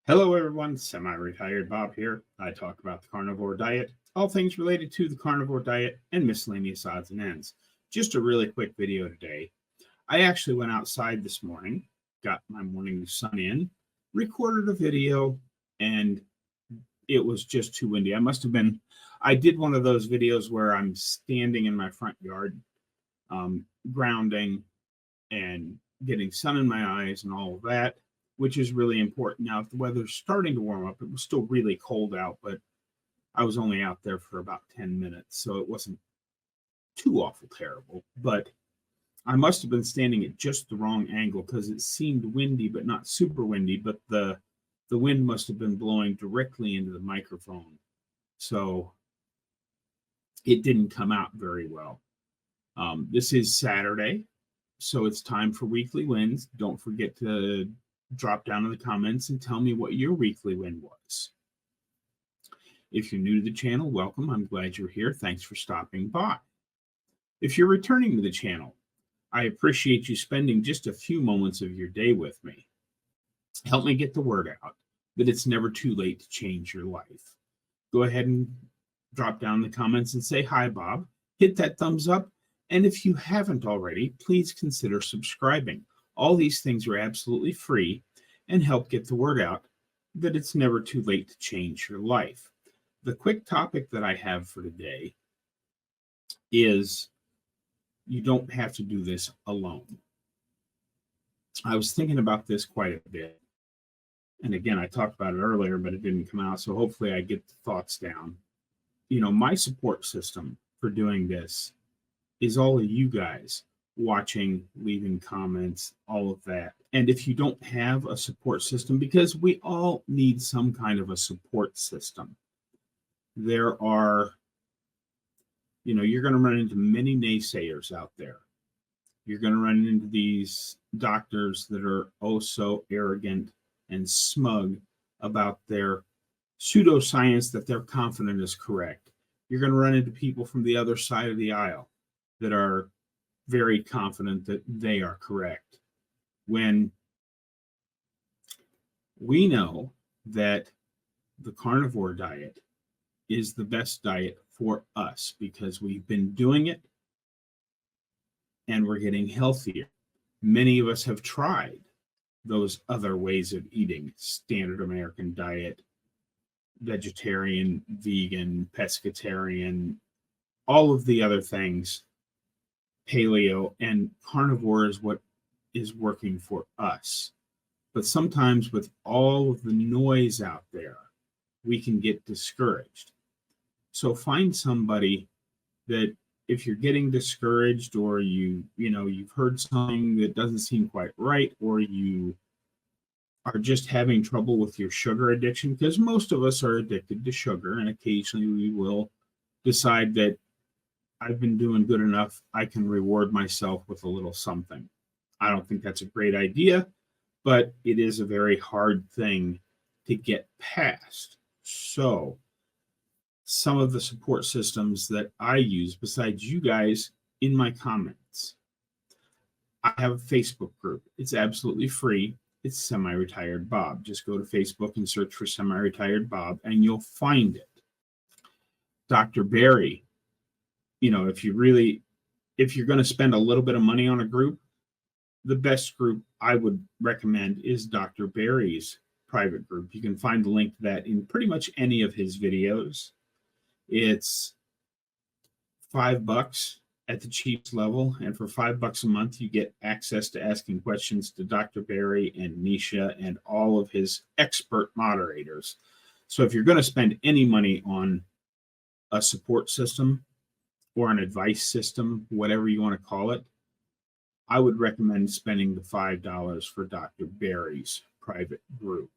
Hello, everyone. Semi-retired Bob here. I talk about the carnivore diet, all things related to the carnivore diet, and miscellaneous odds and ends. Just a really quick video today. I actually went outside this morning, got my morning sun in, recorded a video, and it was just too windy. I did one of those videos where I'm standing in my front yard, grounding and getting sun in my eyes and all of that, which is really important. Now, if the weather's starting to warm up, it was still really cold out, but I was only out there for about 10 minutes, so it wasn't too awful terrible. But I must have been standing at just the wrong angle because it seemed windy, but not super windy, but the wind must have been blowing directly into the microphone. So it didn't come out very well. This is Saturday, so it's time for weekly wins. Don't forget to drop down in the comments and tell me what your weekly win was. If you're new to the channel, welcome. I'm glad you're here. Thanks for stopping by. If you're returning to the channel, I appreciate you spending just a few moments of your day with me. Help me get the word out that it's never too late to change your life. Go ahead and drop down in the comments and say, "Hi, Bob." Hit that thumbs up. And if you haven't already, please consider subscribing. All these things are absolutely free and help get the word out that it's never too late to change your life. The quick topic that I have for today is you don't have to do this alone. I was thinking about this quite a bit. And again, I talked about it earlier, but it didn't come out. So hopefully I get the thoughts down. My support system for doing this is all of you guys watching, leaving comments, all of that. And if you don't have a support system, because we all need some kind of a support system, there are, you're going to run into many naysayers out there. You're going to run into these doctors that are oh so arrogant and smug about their pseudoscience that they're confident is correct. You're going to run into people from the other side of the aisle that are very confident that they are correct, when we know that the carnivore diet is the best diet for us because we've been doing it and we're getting healthier. Many of us have tried those other ways of eating: standard American diet, vegetarian, vegan, pescatarian, all of the other things, paleo, and carnivore is what is working for us. But sometimes with all of the noise out there, we can get discouraged. So find somebody that, if you're getting discouraged, or you've heard something that doesn't seem quite right, or you are just having trouble with your sugar addiction, because most of us are addicted to sugar, and occasionally we will decide that I've been doing good enough, I can reward myself with a little something. I don't think that's a great idea, but it is a very hard thing to get past. So some of the support systems that I use, besides you guys in my comments, I have a Facebook group. It's absolutely free. It's Semi-Retired Bob. Just go to Facebook and search for Semi-Retired Bob and you'll find it. Dr. Barry, if you're going to spend a little bit of money on a group, the best group I would recommend is Dr. Barry's private group. You can find the link to that in pretty much any of his videos. It's $5 at the cheapest level, and for $5 a month, you get access to asking questions to Dr. Barry and Nisha and all of his expert moderators. So if you're going to spend any money on a support system or an advice system, whatever you want to call it, I would recommend spending the $5 for Dr. Barry's private group.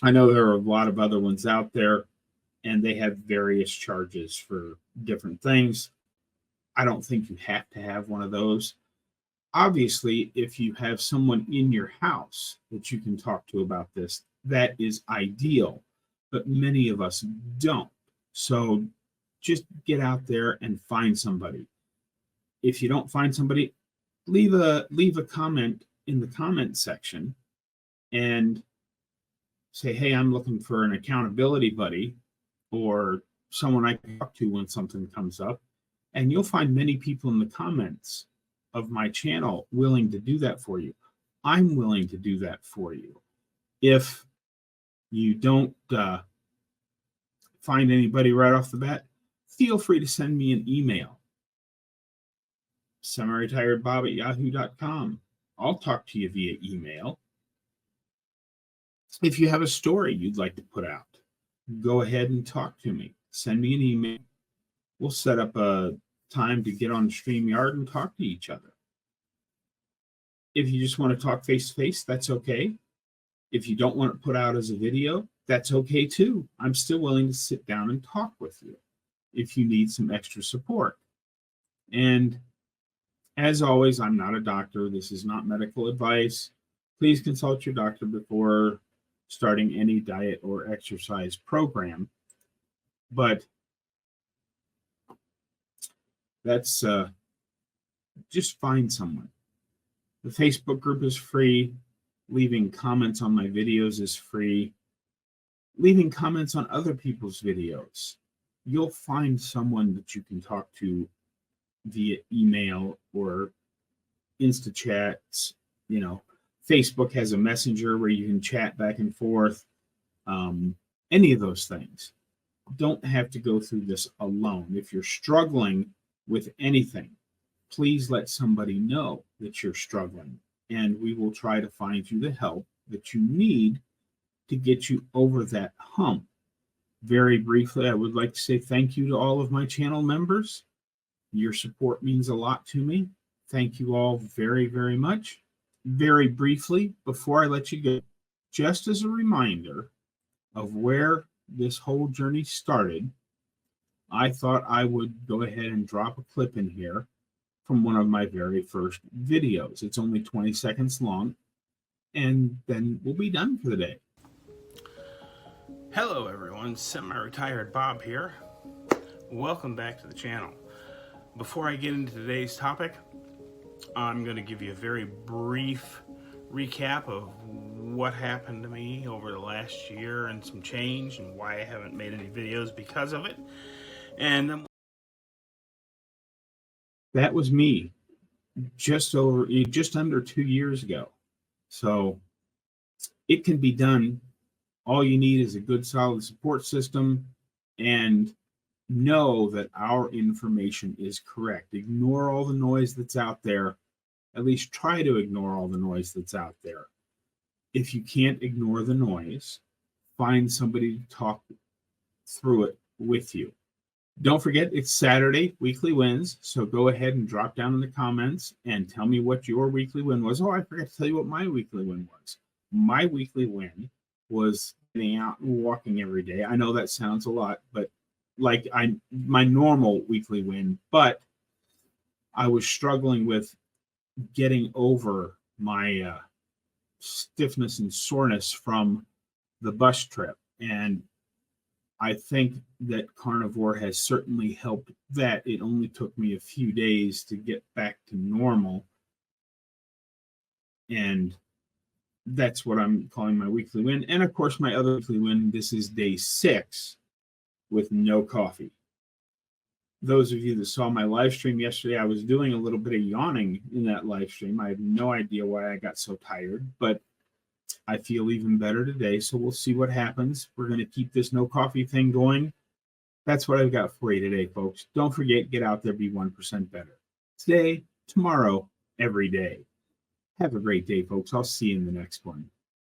I know there are a lot of other ones out there, and they have various charges for different things. I don't think you have to have one of those. Obviously, if you have someone in your house that you can talk to about this, that is ideal, but many of us don't. So just get out there and find somebody. If you don't find somebody, leave a comment in the comment section and say, hey, I'm looking for an accountability buddy or someone I can talk to when something comes up. And you'll find many people in the comments of my channel willing to do that for you. I'm willing to do that for you. If you don't find anybody right off the bat, feel free to send me an email. SemiRetiredBob@yahoo.com. I'll talk to you via email. If you have a story you'd like to put out, go ahead and talk to me. Send me an email. We'll set up a time to get on StreamYard and talk to each other. If you just want to talk face to face, that's okay. If you don't want it put out as a video, that's okay too. I'm still willing to sit down and talk with you if you need some extra support. And as always, I'm not a doctor. This is not medical advice. Please consult your doctor before starting any diet or exercise program. But that's just find someone. The Facebook group is free. Leaving comments on my videos is free. Leaving comments on other people's videos. You'll find someone that you can talk to via email or InstaChats. You know, Facebook has a messenger where you can chat back and forth. Any of those things. Don't have to go through this alone. If you're struggling with anything, please let somebody know that you're struggling, and we will try to find you the help that you need to get you over that hump. Very briefly, I would like to say thank you to all of my channel members. Your support means a lot to me. Thank you all very, very much. Very briefly, before I let you go, just as a reminder of where this whole journey started, I thought I would go ahead and drop a clip in here from one of my very first videos. It's only 20 seconds long, and then we'll be done for the day. Hello everyone, Semi-Retired Bob here. Welcome back to the channel. Before I get into today's topic, I'm going to give you a very brief recap of what happened to me over the last year and some change and why I haven't made any videos because of it. And then that was me just under 2 years ago. So it can be done. All you need is a good solid support system and know that our information is correct. Ignore all the noise that's out there. At least try to ignore all the noise that's out there. If you can't ignore the noise, find somebody to talk through it with you. Don't forget, it's Saturday, weekly wins. So go ahead and drop down in the comments and tell me what your weekly win was. Oh, I forgot to tell you what my weekly win was. My weekly win was getting out and walking every day. I know that sounds a lot, but like my normal weekly win, but I was struggling with getting over my stiffness and soreness from the bus trip. And I think that Carnivore has certainly helped that. It only took me a few days to get back to normal. And that's what I'm calling my weekly win. And of course, my other weekly win, this is day 6 with no coffee. Those of you that saw my live stream yesterday, I was doing a little bit of yawning in that live stream. I have no idea why I got so tired, but I feel even better today. So we'll see what happens. We're going to keep this no coffee thing going. That's what I've got for you today, folks. Don't forget, get out there, be 1% better. Today, tomorrow, every day. Have a great day, folks. I'll see you in the next one.